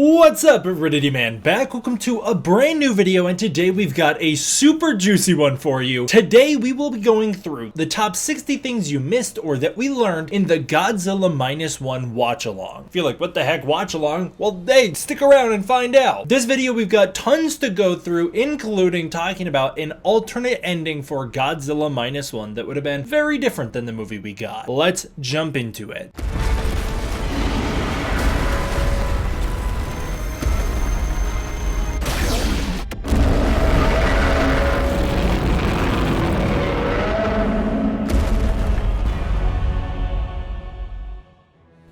What's up, Aridity Man? Back. Welcome to a brand new video, and today we've got a super juicy one for you. Today we will be going through the top 60 things you missed or that we learned in the Godzilla Minus One watch-along. If you're like, what the heck, watch-along? Well, hey, stick around and find out. This video we've got tons to go through, including talking about an alternate ending for Godzilla Minus One that would have been very different than the movie we got. Let's jump into it.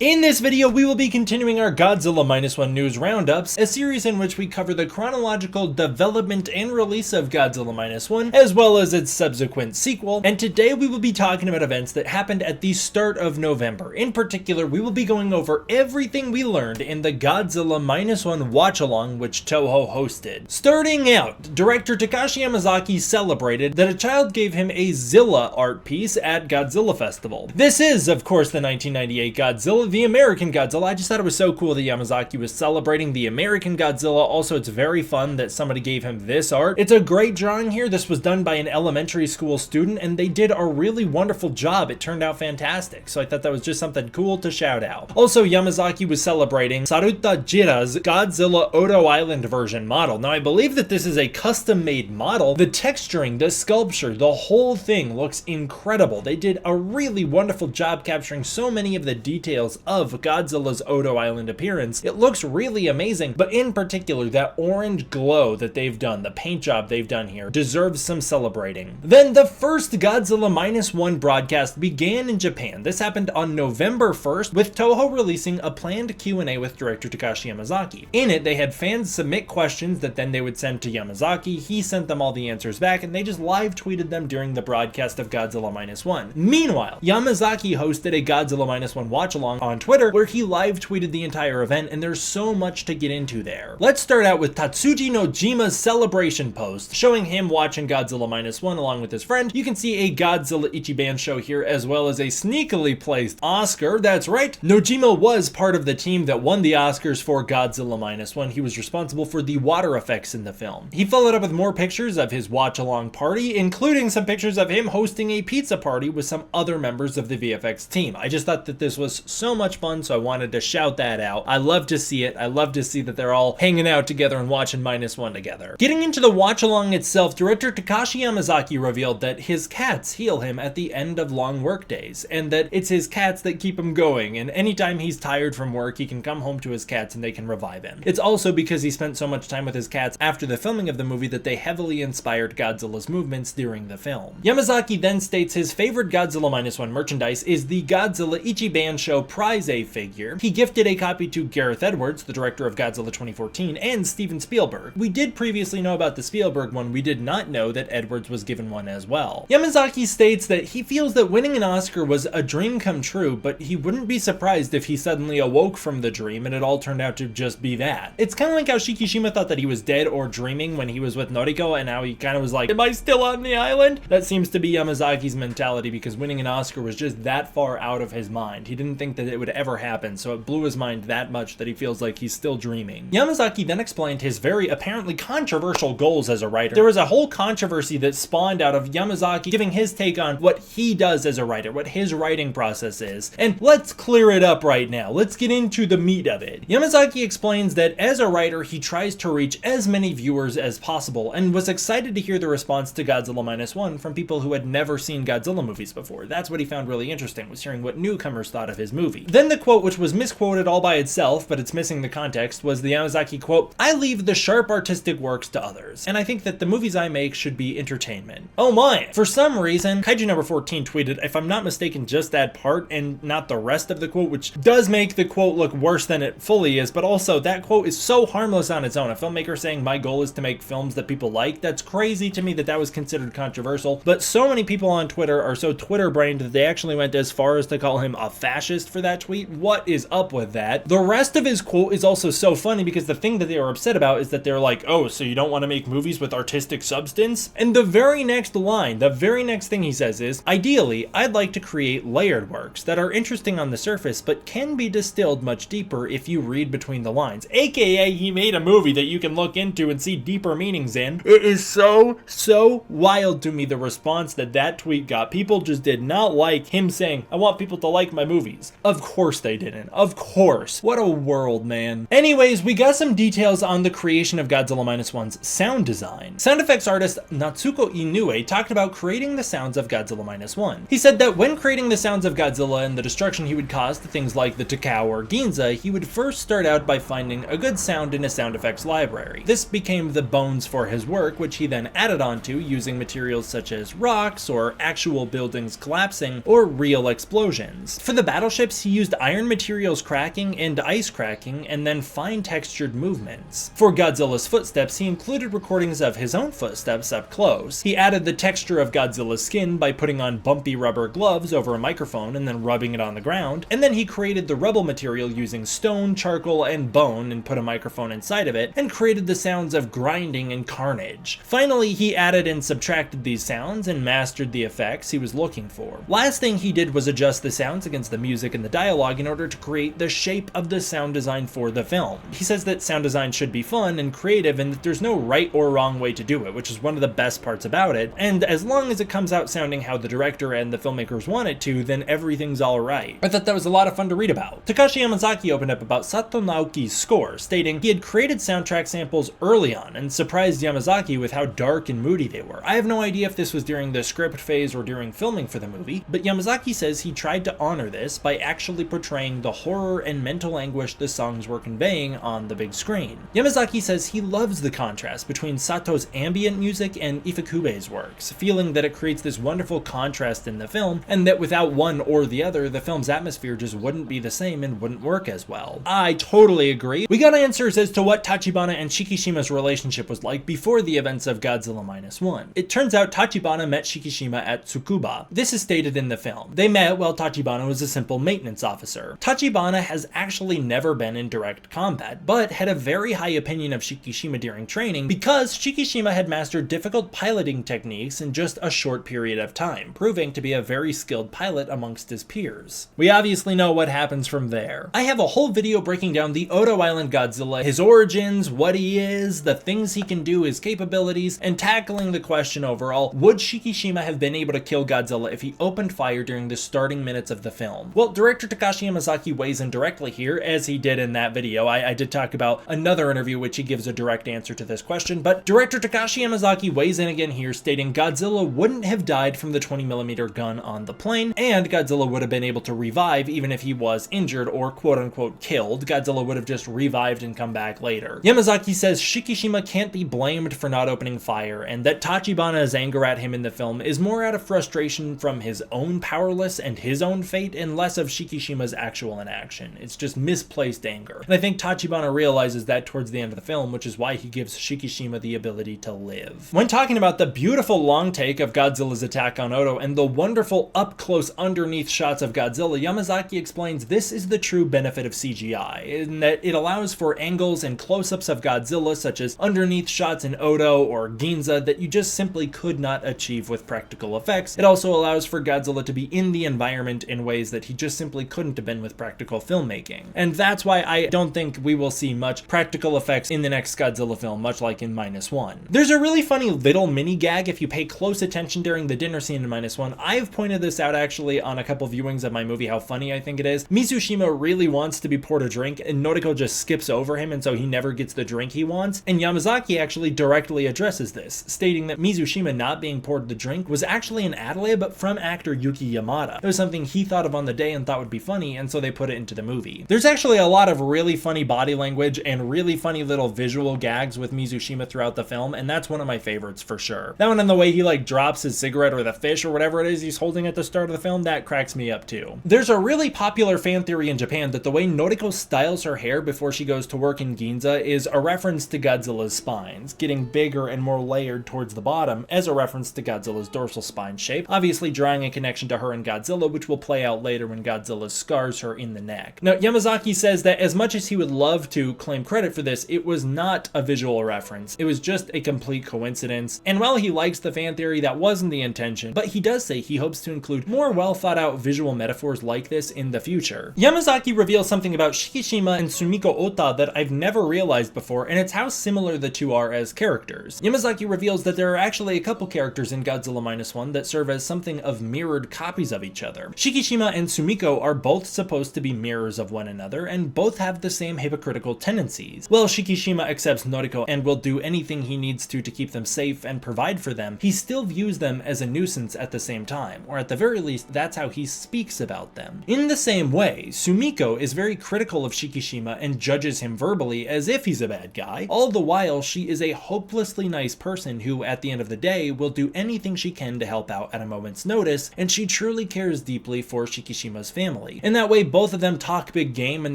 In this video, we will be continuing our Godzilla Minus One news roundups, a series in which we cover the chronological development and release of Godzilla Minus One, as well as its subsequent sequel. And today we will be talking about events that happened at the start of November. In particular, we will be going over everything we learned in the Godzilla Minus One watch-along, which Toho hosted. Starting out, director Takashi Yamazaki celebrated that a child gave him a Zilla art piece at Godzilla Festival. This is, of course, the 1998 Godzilla, the American Godzilla. I just thought it was so cool that Yamazaki was celebrating the American Godzilla. Also, it's very fun that somebody gave him this art. It's a great drawing here. This was done by an elementary school student, and they did a really wonderful job. It turned out fantastic. So I thought that was just something cool to shout out. Also, Yamazaki was celebrating Saruta Jira's Godzilla Odo Island version model. Now, I believe that this is a custom-made model. The texturing, the sculpture, the whole thing looks incredible. They did a really wonderful job capturing so many of the details of Godzilla's Odo Island appearance. It looks really amazing, but in particular, that orange glow that they've done, the paint job they've done here, deserves some celebrating. Then the first Godzilla Minus One broadcast began in Japan. This happened on November 1st, with Toho releasing a planned Q&A with director Takashi Yamazaki. In it, they had fans submit questions that then they would send to Yamazaki. He sent them all the answers back, and they just live tweeted them during the broadcast of Godzilla Minus One. Meanwhile, Yamazaki hosted a Godzilla Minus One watch-along on Twitter, where he live tweeted the entire event, and there's so much to get into there. Let's start out with Tatsuji Nojima's celebration post, showing him watching Godzilla Minus One along with his friend. You can see a Godzilla Ichiban show here, as well as a sneakily placed Oscar. That's right, Nojima was part of the team that won the Oscars for Godzilla Minus One. He was responsible for the water effects in the film. He followed up with more pictures of his watch-along party, including some pictures of him hosting a pizza party with some other members of the VFX team. I just thought that this was so much fun, so I wanted to shout that out. I love to see it. I love to see that they're all hanging out together and watching Minus One together. Getting into the watch-along itself, director Takashi Yamazaki revealed that his cats heal him at the end of long work days, and that it's his cats that keep him going, and anytime he's tired from work, he can come home to his cats and they can revive him. It's also because he spent so much time with his cats after the filming of the movie that they heavily inspired Godzilla's movements during the film. Yamazaki then states his favorite Godzilla Minus One merchandise is the Godzilla Ichiban Show Prize A figure. He gifted a copy to Gareth Edwards, the director of Godzilla 2014, and Steven Spielberg. We did previously know about the Spielberg one. We did not know that Edwards was given one as well. Yamazaki states that he feels that winning an Oscar was a dream come true, but he wouldn't be surprised if he suddenly awoke from the dream and it all turned out to just be that. It's kind of like how Shikishima thought that he was dead or dreaming when he was with Noriko, and now he kind of was like, am I still on the island? That seems to be Yamazaki's mentality, because winning an Oscar was just that far out of his mind. He didn't think that it would ever happen, so it blew his mind that much that he feels like he's still dreaming. Yamazaki then explained his very apparently controversial goals as a writer. There was a whole controversy that spawned out of Yamazaki giving his take on what he does as a writer, what his writing process is. And let's clear it up right now. Let's get into the meat of it. Yamazaki explains that as a writer, he tries to reach as many viewers as possible, and was excited to hear the response to Godzilla Minus One from people who had never seen Godzilla movies before. That's what he found really interesting, was hearing what newcomers thought of his movie. Then the quote, which was misquoted all by itself, but it's missing the context, was the Yamazaki quote, "I leave the sharp artistic works to others, and I think that the movies I make should be entertainment." Oh my! For some reason, Kaiju number 14 tweeted, if I'm not mistaken, just that part and not the rest of the quote, which does make the quote look worse than it fully is, but also that quote is so harmless on its own. A filmmaker saying, my goal is to make films that people like, that's crazy to me that that was considered controversial, but so many people on Twitter are so Twitter-brained that they actually went as far as to call him a fascist for that that tweet. What is up with that? The rest of his quote is also so funny because the thing that they were upset about is that they're like, oh, so you don't want to make movies with artistic substance? And the very next line, the very next thing he says is, ideally, I'd like to create layered works that are interesting on the surface but can be distilled much deeper if you read between the lines. AKA, he made a movie that you can look into and see deeper meanings in. It is so wild to me, the response that tweet got. People just did not like him saying, I want people to like my movies. Of course they didn't. Of course. What a world, man. Anyways, we got some details on the creation of Godzilla Minus One's sound design. Sound effects artist Natsuko Inoue talked about creating the sounds of Godzilla Minus One. He said that when creating the sounds of Godzilla and the destruction he would cause to things like the Takao or Ginza, he would first start out by finding a good sound in his sound effects library. This became the bones for his work, which he then added onto using materials such as rocks or actual buildings collapsing or real explosions. For the battleships, he used iron materials cracking and ice cracking and then fine textured movements. For Godzilla's footsteps, he included recordings of his own footsteps up close. He added the texture of Godzilla's skin by putting on bumpy rubber gloves over a microphone and then rubbing it on the ground, and then he created the rubble material using stone, charcoal, and bone and put a microphone inside of it, and created the sounds of grinding and carnage. Finally, he added and subtracted these sounds and mastered the effects he was looking for. Last thing he did was adjust the sounds against the music and the dialogue in order to create the shape of the sound design for the film. He says that sound design should be fun and creative and that there's no right or wrong way to do it, which is one of the best parts about it, and as long as it comes out sounding how the director and the filmmakers want it to, then everything's alright. I thought that was a lot of fun to read about. Takashi Yamazaki opened up about Sato Naoki's score, stating he had created soundtrack samples early on and surprised Yamazaki with how dark and moody they were. I have no idea if this was during the script phase or during filming for the movie, but Yamazaki says he tried to honor this by actually portraying the horror and mental anguish the songs were conveying on the big screen. Yamazaki says he loves the contrast between Sato's ambient music and Ifukube's works, feeling that it creates this wonderful contrast in the film, and that without one or the other, the film's atmosphere just wouldn't be the same and wouldn't work as well. I totally agree. We got answers as to what Tachibana and Shikishima's relationship was like before the events of Godzilla Minus One. It turns out Tachibana met Shikishima at Tsukuba. This is stated in the film. They met while Tachibana was a simple maintenance officer. Tachibana has actually never been in direct combat, but had a very high opinion of Shikishima during training because Shikishima had mastered difficult piloting techniques in just a short period of time, proving to be a very skilled pilot amongst his peers. We obviously know what happens from there. I have a whole video breaking down the Odo Island Godzilla, his origins, what he is, the things he can do, his capabilities, and tackling the question overall, would Shikishima have been able to kill Godzilla if he opened fire during the starting minutes of the film? Well, director Takashi Yamazaki weighs in directly here, as he did in that video. I did talk about another interview which he gives a direct answer to this question, but director Takashi Yamazaki weighs in again here, stating Godzilla wouldn't have died from the 20mm gun on the plane, and Godzilla would have been able to revive even if he was injured or quote-unquote killed. Godzilla would have just revived and come back later. Yamazaki says Shikishima can't be blamed for not opening fire, and that Tachibana's anger at him in the film is more out of frustration from his own powerlessness and his own fate, and less of Shikishima's actual inaction. It's just misplaced anger. And I think Tachibana realizes that towards the end of the film, which is why he gives Shikishima the ability to live. When talking about the beautiful long take of Godzilla's attack on Odo and the wonderful up-close underneath shots of Godzilla, Yamazaki explains this is the true benefit of CGI, in that it allows for angles and close-ups of Godzilla, such as underneath shots in Odo or Ginza, that you just simply could not achieve with practical effects. It also allows for Godzilla to be in the environment in ways that he just simply couldn't have been with practical filmmaking. And that's why I don't think we will see much practical effects in the next Godzilla film, much like in Minus One. There's a really funny little mini gag if you pay close attention during the dinner scene in Minus One. I've pointed this out actually on a couple viewings of my movie, how funny I think it is. Mizushima really wants to be poured a drink, and Noriko just skips over him, and so he never gets the drink he wants. And Yamazaki actually directly addresses this, stating that Mizushima not being poured the drink was actually an ad-lib from actor Yuki Yamada. It was something he thought of on the day and thought would be funny, and so they put it into the movie. There's actually a lot of really funny body language and really funny little visual gags with Mizushima throughout the film, and that's one of my favorites for sure. That one and the way he like drops his cigarette or the fish or whatever it is he's holding at the start of the film, that cracks me up too. There's a really popular fan theory in Japan that the way Noriko styles her hair before she goes to work in Ginza is a reference to Godzilla's spines, getting bigger and more layered towards the bottom as a reference to Godzilla's dorsal spine shape, obviously drawing a connection to her and Godzilla, which will play out later when Godzilla Godzilla scars her in the neck. Now, Yamazaki says that as much as he would love to claim credit for this, it was not a visual reference. It was just a complete coincidence. And while he likes the fan theory, that wasn't the intention, but he does say he hopes to include more well thought out visual metaphors like this in the future. Yamazaki reveals something about Shikishima and Sumiko Ota that I've never realized before, and it's how similar the two are as characters. Yamazaki reveals that there are actually a couple characters in Godzilla Minus One that serve as something of mirrored copies of each other. Shikishima and Sumiko are both supposed to be mirrors of one another, and both have the same hypocritical tendencies. While Shikishima accepts Noriko and will do anything he needs to keep them safe and provide for them, he still views them as a nuisance at the same time, or at the very least, that's how he speaks about them. In the same way, Sumiko is very critical of Shikishima and judges him verbally as if he's a bad guy, all the while she is a hopelessly nice person who, at the end of the day, will do anything she can to help out at a moment's notice, and she truly cares deeply for Shikishima's family. In that way, both of them talk big game, and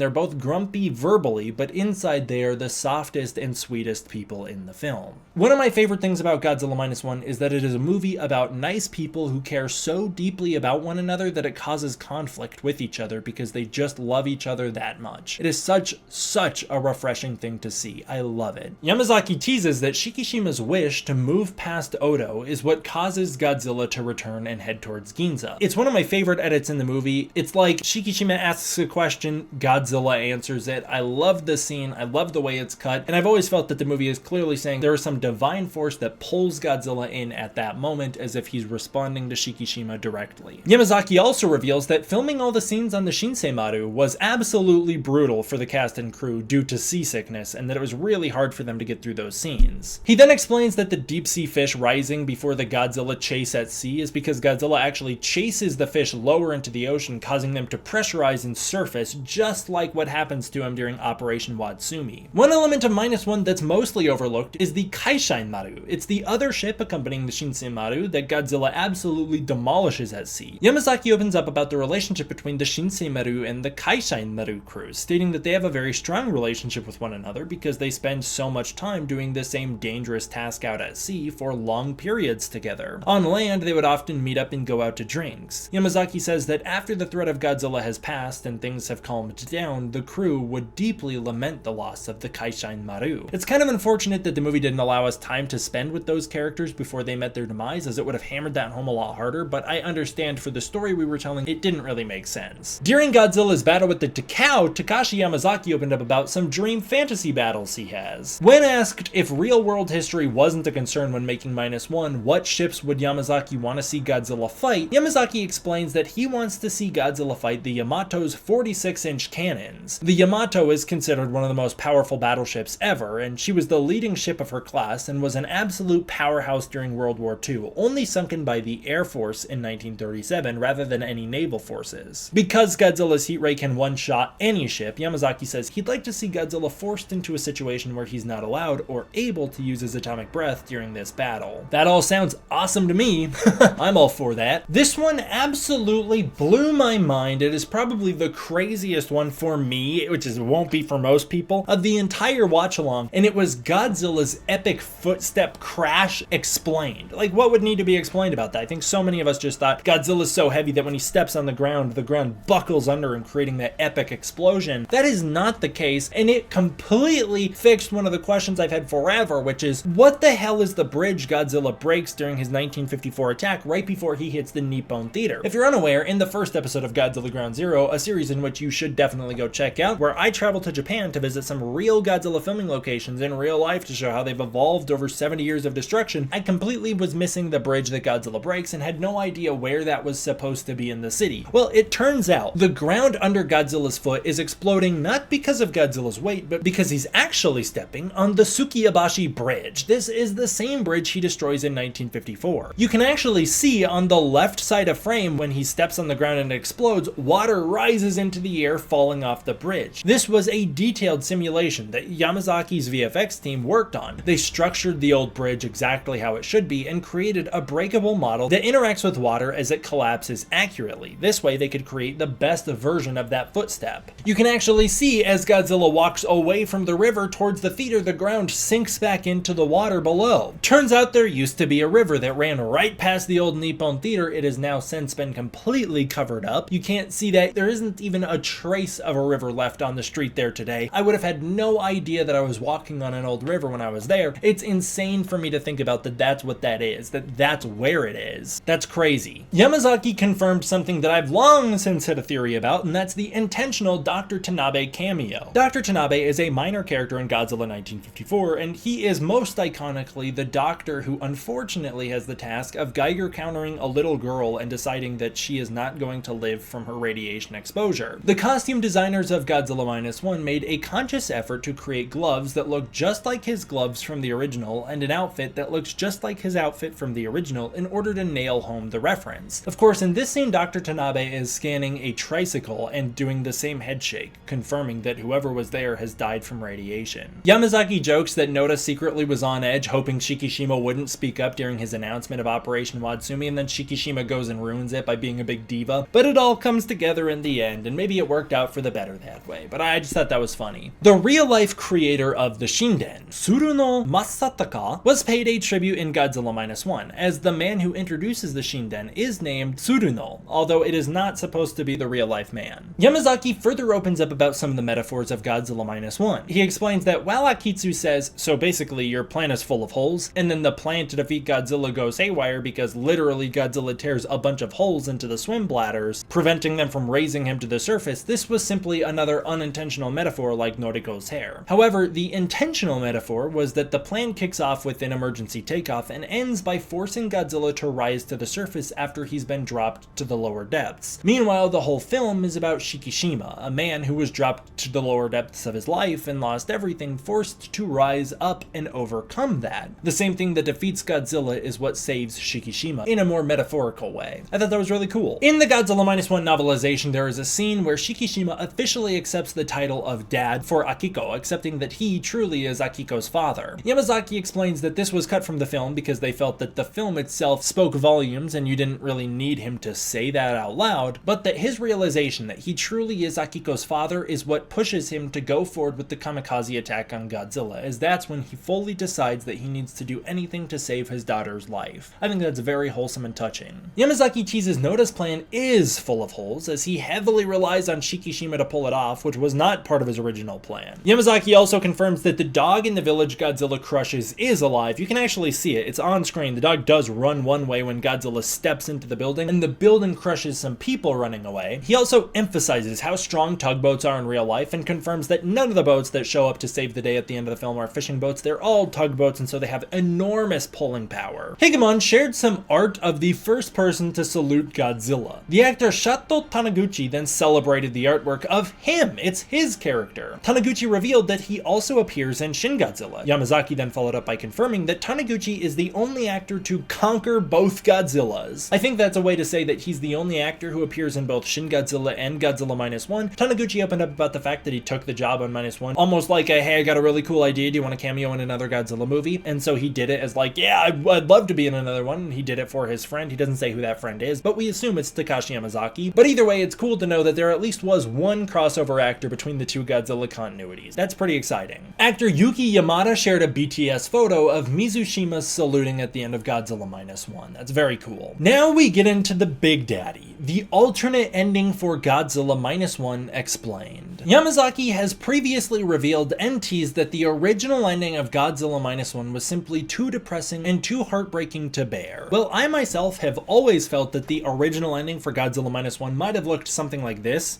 they're both grumpy verbally, but inside they are the softest and sweetest people in the film. One of my favorite things about Godzilla Minus One is that it is a movie about nice people who care so deeply about one another that it causes conflict with each other because they just love each other that much. It is such a refreshing thing to see. I love it. Yamazaki teases that Shikishima's wish to move past Odo is what causes Godzilla to return and head towards Ginza. It's one of my favorite edits in the movie. It's like Shikishima asks a question, Godzilla answers it. I love the scene. I love the way it's cut, and I've always felt that the movie is clearly saying there is some divine force that pulls Godzilla in at that moment as if he's responding to Shikishima directly. Yamazaki also reveals that filming all the scenes on the Shinseimaru was absolutely brutal for the cast and crew due to seasickness, and that it was really hard for them to get through those scenes. He then explains that the deep sea fish rising before the Godzilla chase at sea is because Godzilla actually chases the fish lower into the ocean, causing them to pressurize and surface just like what happens to him during Operation Watsumi. One element of Minus One that's mostly overlooked is the Kaishin-maru. It's the other ship accompanying the Shinseimaru that Godzilla absolutely demolishes at sea. Yamazaki opens up about the relationship between the Shinseimaru and the Kaishin-maru crews, stating that they have a very strong relationship with one another because they spend so much time doing the same dangerous task out at sea for long periods together. On land, they would often meet up and go out to drinks. Yamazaki says that after the threat of Godzilla has passed and things have calmed down, the crew would deeply lament the loss of the Kaishin-maru. It's kind of unfortunate that the movie didn't allow us time to spend with those characters before they met their demise, as it would have hammered that home a lot harder, but I understand for the story we were telling, it didn't really make sense. During Godzilla's battle with the Takao, Takashi Yamazaki opened up about some dream fantasy battles he has. When asked if real-world history wasn't a concern when making Minus One, what ships would Yamazaki want to see Godzilla fight, Yamazaki explains that he wants to see Godzilla fight the Yamato's 46-inch cannons. The Yamato is considered one of the most powerful battleships ever, and she was the leading ship of her class and was an absolute powerhouse during World War II, only sunken by the Air Force in 1937 rather than any naval forces. Because Godzilla's heat ray can one-shot any ship, Yamazaki says he'd like to see Godzilla forced into a situation where he's not allowed or able to use his atomic breath during this battle. That all sounds awesome to me. I'm all for that. This one absolutely blew my mind. It is probably the craziest one for me, which is won't be for most people, of the entire watch-along, and it was Godzilla's epic footstep crash explained. Like, what would need to be explained about that? I think so many of us just thought Godzilla's so heavy that when he steps on the ground buckles under him, creating that epic explosion. That is not the case, and it completely fixed one of the questions I've had forever, which is, what the hell is the bridge Godzilla breaks during his 1954 attack right before he hits the Nippon Theater? If you're unaware, in the first episode of Godzilla Ground Zero, a series in which you should definitely go check out, where I traveled to Japan to visit some real Godzilla filming locations in real life to show how they've evolved over 70 years of destruction, I completely was missing the bridge that Godzilla breaks and had no idea where that was supposed to be in the city. Well, it turns out the ground under Godzilla's foot is exploding not because of Godzilla's weight, but because he's actually stepping on the Tsukiyabashi Bridge. This is the same bridge he destroys in 1954. You can actually see on the left side of frame when he steps on the ground and it explodes, water rises into the air falling off the bridge. This was a detailed simulation that Yamazaki's VFX team worked on. They structured the old bridge exactly how it should be and created a breakable model that interacts with water as it collapses accurately. This way they could create the best version of that footstep. You can actually see as Godzilla walks away from the river towards the theater, the ground sinks back into the water below. Turns out there used to be a river that ran right past the old Nippon Theater. It has now since been completely covered up. You can't can't see that. There isn't even a trace of a river left on the street there today. I would have had no idea that I was walking on an old river when I was there. It's insane for me to think about that that's what that is, that that's where it is. That's crazy. Yamazaki confirmed something that I've long since had a theory about, and that's the intentional Dr. Tanabe cameo. Dr. Tanabe is a minor character in Godzilla 1954, and he is most iconically the doctor who unfortunately has the task of Geiger countering a little girl and deciding that she is not going to live from her radiation exposure. The costume designers of Godzilla Minus One made a conscious effort to create gloves that look just like his gloves from the original and an outfit that looks just like his outfit from the original in order to nail home the reference. Of course, in this scene, Dr. Tanabe is scanning a tricycle and doing the same head shake, confirming that whoever was there has died from radiation. Yamazaki jokes that Noda secretly was on edge, hoping Shikishima wouldn't speak up during his announcement of Operation Watsumi, and then Shikishima goes and ruins it by being a big diva. But it all comes together in the end, and maybe it worked out for the better that way, but I just thought that was funny. The real-life creator of the Shinden, Tsuruno Masataka, was paid a tribute in Godzilla Minus One, as the man who introduces the Shinden is named Tsuruno, although it is not supposed to be the real-life man. Yamazaki further opens up about some of the metaphors of Godzilla Minus One. He explains that while Akitsu says, so basically your plan is full of holes, and then the plan to defeat Godzilla goes haywire because literally Godzilla tears a bunch of holes into the swim bladders, preventing them from raising him to the surface, this was simply another unintentional metaphor like Noriko's hair. However, the intentional metaphor was that the plan kicks off with an emergency takeoff and ends by forcing Godzilla to rise to the surface after he's been dropped to the lower depths. Meanwhile, the whole film is about Shikishima, a man who was dropped to the lower depths of his life and lost everything, forced to rise up and overcome that. The same thing that defeats Godzilla is what saves Shikishima, in a more metaphorical way. I thought that was really cool. In the Godzilla Minus One novelization, there is a scene where Shikishima officially accepts the title of Dad for Akiko, accepting that he truly is Akiko's father. Yamazaki explains that this was cut from the film because they felt that the film itself spoke volumes and you didn't really need him to say that out loud, but that his realization that he truly is Akiko's father is what pushes him to go forward with the kamikaze attack on Godzilla, as that's when he fully decides that he needs to do anything to save his daughter's life. I think that's very wholesome and touching. Yamazaki teases Noda's plan is full of holes, as he heavily relies on Shikishima to pull it off, which was not part of his original plan. Yamazaki also confirms that the dog in the village Godzilla crushes is alive. You can actually see it. It's on screen. The dog does run one way when Godzilla steps into the building, and the building crushes some people running away. He also emphasizes how strong tugboats are in real life and confirms that none of the boats that show up to save the day at the end of the film are fishing boats. They're all tugboats, and so they have enormous pulling power. Higamon shared some art of the first person to salute Godzilla. The actor Shato Taniguchi then celebrated the artwork of him. It's his character. Taniguchi revealed that he also appears in Shin Godzilla. Yamazaki then followed up by confirming that Taniguchi is the only actor to conquer both Godzillas. I think that's a way to say that he's the only actor who appears in both Shin Godzilla and Godzilla Minus One. Taniguchi opened up about the fact that he took the job on Minus One, almost like a, hey, I got a really cool idea, do you want a cameo in another Godzilla movie? And so he did it as like, yeah, I'd love to be in another one. He did it for his friend. He doesn't say who that friend is, but we assume it's Takashi Yamazaki. But either way, it's cool to know that there at least was one crossover actor between the two Godzilla continuities. That's pretty exciting. Actor Yuki Yamada shared a BTS photo of Mizushima saluting at the end of Godzilla Minus One. That's very cool. Now we get into the big daddy, the alternate ending for Godzilla Minus One Explained. Yamazaki has previously revealed and teased that the original ending of Godzilla Minus One was simply too depressing and too heartbreaking to bear. Well, I myself have always felt that the original ending for Godzilla Minus One might have looked something like this.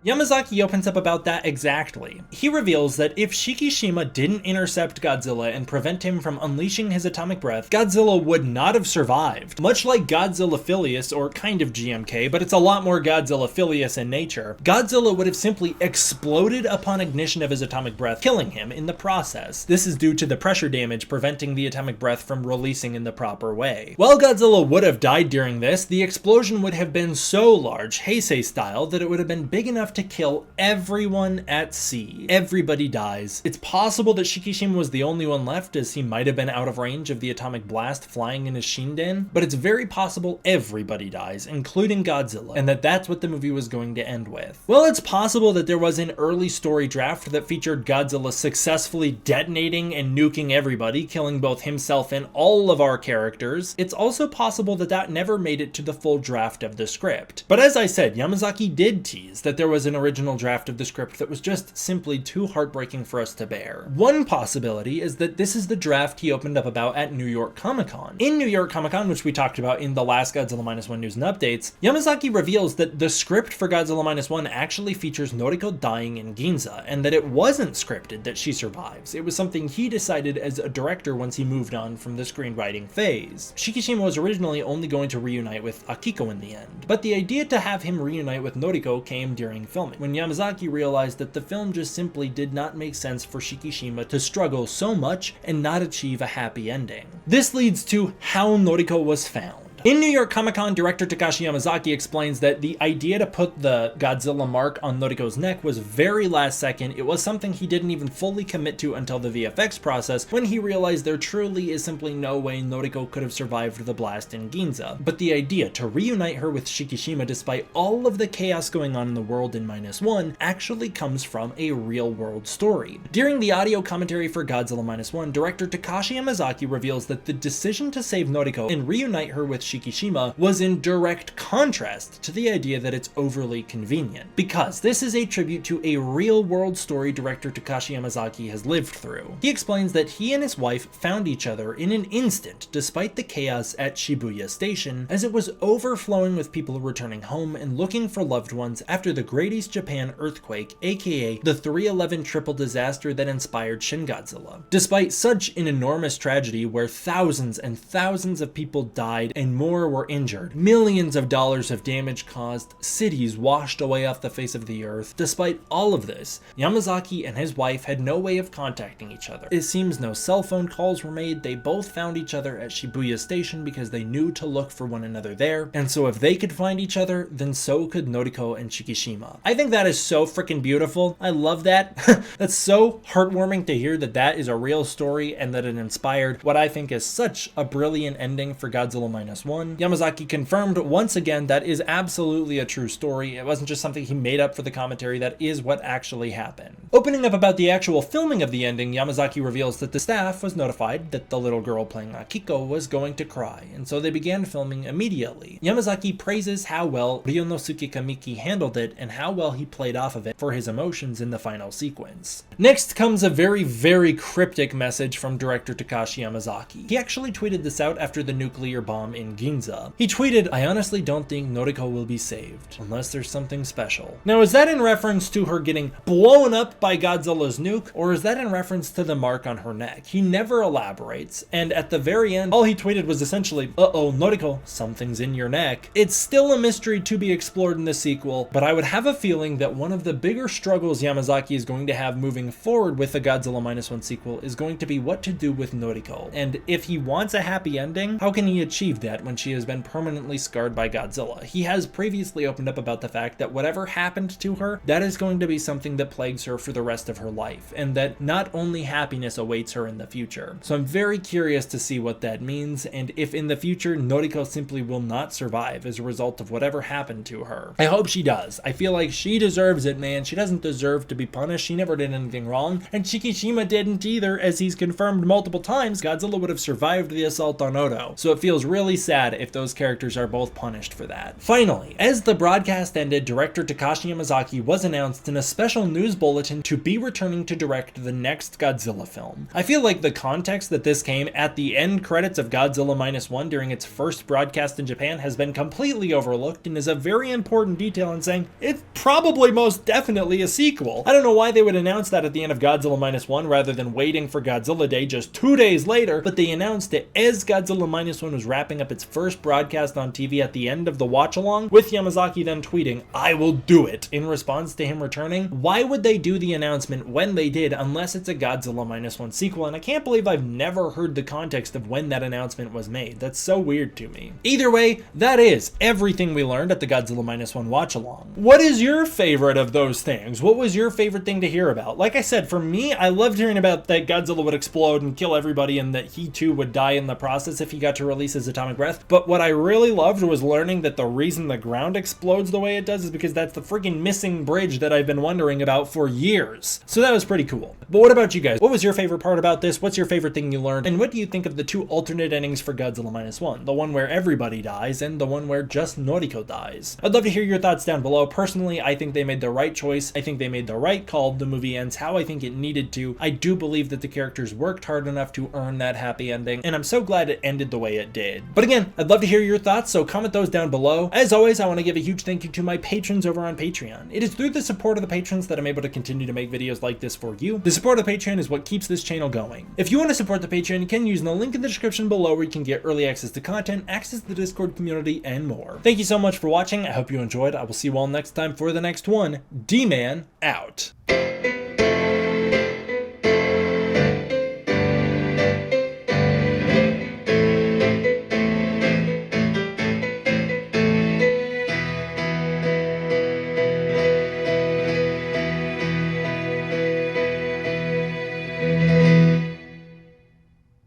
Yamazaki opens up about that exactly. He reveals that if Shikishima didn't intercept Godzilla and prevent him from unleashing his atomic breath, Godzilla would not have survived. Much like Godzilla Filius, or kind of GMK, but it's a lot more Godzilla Filius in nature, Godzilla would have simply exploded upon ignition of his atomic breath, killing him in the process. This is due to the pressure damage preventing the atomic breath from releasing in the proper way. While Godzilla would have died during this, the explosion would have been so large, Heisei style, that it would have been big enough enough to kill everyone at sea. Everybody dies. It's possible that Shikishima was the only one left, as he might have been out of range of the atomic blast flying in his Shinden, but it's very possible everybody dies, including Godzilla, and that's what the movie was going to end with. Well, it's possible that there was an early story draft that featured Godzilla successfully detonating and nuking everybody, killing both himself and all of our characters. It's also possible that that never made it to the full draft of the script. But as I said, Yamazaki did tease that there was an original draft of the script that was just simply too heartbreaking for us to bear. One possibility is that this is the draft he opened up about at New York Comic Con. In New York Comic Con, which we talked about in the last Godzilla Minus One news and updates, Yamazaki reveals that the script for Godzilla Minus One actually features Noriko dying in Ginza, and that it wasn't scripted that she survives. It was something he decided as a director once he moved on from the screenwriting phase. Shikishima was originally only going to reunite with Akiko in the end, but the idea to have him reunite with Noriko came during filming, when Yamazaki realized that the film just simply did not make sense for Shikishima to struggle so much and not achieve a happy ending. This leads to how Noriko was found. In New York Comic Con, director Takashi Yamazaki explains that the idea to put the Godzilla mark on Noriko's neck was very last second. It was something he didn't even fully commit to until the VFX process, when he realized there truly is simply no way Noriko could have survived the blast in Ginza. But the idea to reunite her with Shikishima despite all of the chaos going on in the world in Minus One actually comes from a real world story. During the audio commentary for Godzilla Minus One, director Takashi Yamazaki reveals that the decision to save Noriko and reunite her with Shikishima was in direct contrast to the idea that it's overly convenient, because this is a tribute to a real-world story director Takashi Yamazaki has lived through. He explains that he and his wife found each other in an instant despite the chaos at Shibuya Station, as it was overflowing with people returning home and looking for loved ones after the Great East Japan earthquake, aka the 311 triple disaster that inspired Shin Godzilla. Despite such an enormous tragedy where thousands and thousands of people died and more were injured, millions of dollars of damage caused, cities washed away off the face of the earth. Despite all of this, Yamazaki and his wife had no way of contacting each other. It seems no cell phone calls were made. They both found each other at Shibuya Station because they knew to look for one another there, and so if they could find each other, then so could Noriko and Shikishima. I think that is so freaking beautiful. I love that. That's so heartwarming to hear that that is a real story and that it inspired what I think is such a brilliant ending for Godzilla Minus One. Yamazaki confirmed once again that is absolutely a true story. It wasn't just something he made up for the commentary, that is what actually happened. Opening up about the actual filming of the ending, Yamazaki reveals that the staff was notified that the little girl playing Akiko was going to cry, and so they began filming immediately. Yamazaki praises how well Ryonosuke Kamiki handled it and how well he played off of it for his emotions in the final sequence. Next comes a very, very cryptic message from director Takashi Yamazaki. He actually tweeted this out after the nuclear bomb in Ginza. He tweeted, "I honestly don't think Noriko will be saved, unless there's something special." Now, is that in reference to her getting blown up by Godzilla's nuke, or is that in reference to the mark on her neck? He never elaborates, and at the very end, all he tweeted was essentially, "Uh-oh, Noriko, something's in your neck." It's still a mystery to be explored in the sequel, but I would have a feeling that one of the bigger struggles Yamazaki is going to have moving forward with the Godzilla Minus One sequel is going to be what to do with Noriko. And if he wants a happy ending, how can he achieve that when she has been permanently scarred by Godzilla? He has previously opened up about the fact that whatever happened to her, that is going to be something that plagues her for the rest of her life, and that not only happiness awaits her in the future. So I'm very curious to see what that means, and if in the future Noriko simply will not survive as a result of whatever happened to her. I hope she does. I feel like she deserves it, man. She doesn't deserve to be punished. She never did anything wrong, and Shikishima didn't either, as he's confirmed multiple times. Godzilla would have survived the assault on Odo, so it feels really sad if those characters are both punished for that. Finally, as the broadcast ended, director Takashi Yamazaki was announced in a special news bulletin to be returning to direct the next Godzilla film. I feel like the context that this came at the end credits of Godzilla Minus One during its first broadcast in Japan has been completely overlooked and is a very important detail in saying it's probably most definitely a sequel. I don't know why they would announce that at the end of Godzilla Minus One rather than waiting for Godzilla Day just 2 days later, but they announced it as Godzilla Minus One was wrapping up its first broadcast on TV at the end of the Watchalong, with Yamazaki then tweeting, "I will do it," in response to him returning. Why would they do the the announcement when they did unless it's a Godzilla Minus One sequel, and I can't believe I've never heard the context of when that announcement was made. That's so weird to me. Either way, that is everything we learned at the Godzilla Minus One watch-along. What is your favorite of those things? What was your favorite thing to hear about? Like I said, for me, I loved hearing about that Godzilla would explode and kill everybody and that he too would die in the process if he got to release his atomic breath. But what I really loved was learning that the reason the ground explodes the way it does is because that's the freaking missing bridge that I've been wondering about for years. So that was pretty cool. But what about you guys? What was your favorite part about this? What's your favorite thing you learned? And what do you think of the two alternate endings for Godzilla Minus One? The one where everybody dies and the one where just Noriko dies. I'd love to hear your thoughts down below. Personally, I think they made the right choice. I think they made the right call. The movie ends how I think it needed to. I do believe that the characters worked hard enough to earn that happy ending, and I'm so glad it ended the way it did. But again, I'd love to hear your thoughts, so comment those down below. As always, I want to give a huge thank you to my patrons over on Patreon. It is through the support of the patrons that I'm able to continue to make videos like this for you. The support of the Patreon is what keeps this channel going. If you want to support the Patreon, you can use the link in the description below where you can get early access to content, access to the Discord community, and more. Thank you so much for watching. I hope you enjoyed. I will see you all next time for the next one. D-Man out.